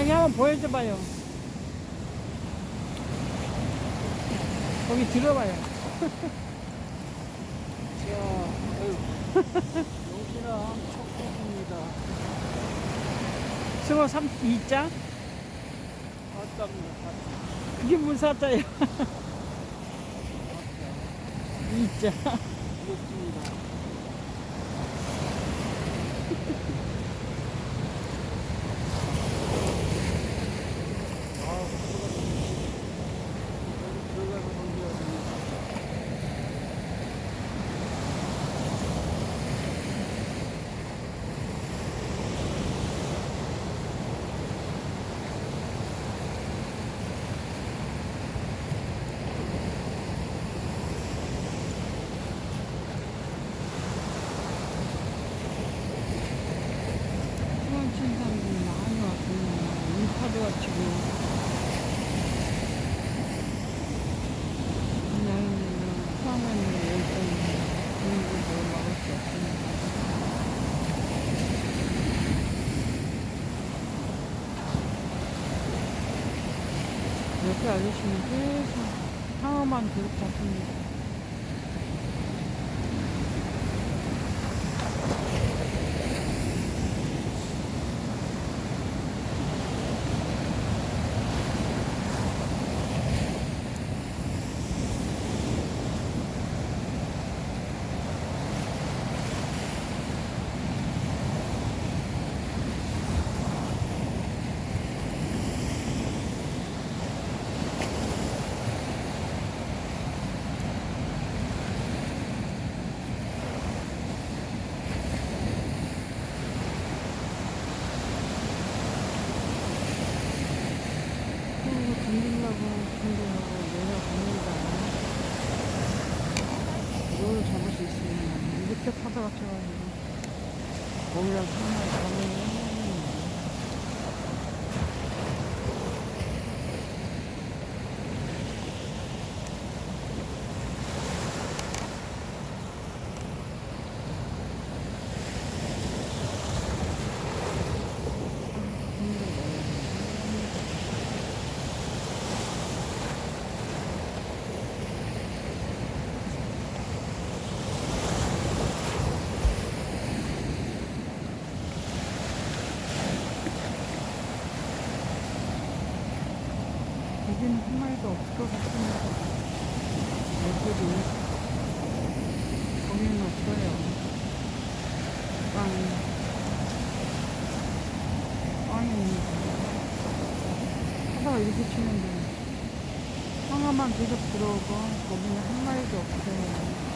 저기 한번 보여줘봐요. 거기 들어봐요. 자, 여기랑 촉촉입니다. 승호 2자? 맞답니다. 그게 무슨 사자예요? 2자. 무겁습니다. 들어가서 넘겨야 됩니다. 수원 친 사람들이 많이 왔구나. 인파도가 치고. 나는 처음에는 일단 공부도 막을 수 없으니까. 옆에 아저씨는 계속 상어만 계속 잡습니다. 던지려고 내려갑니다. 뭘 잡을 수 있으면 이렇게 파도가 쳐가지고 거기랑 하나 잡으면 여기는 한 마리도 없을 것 같습니다. 여기도 거기는 없어요. 빵입니다. 하다가 이렇게 치는데 상어만 계속 들어오고 거기는 한 마리도 없어요.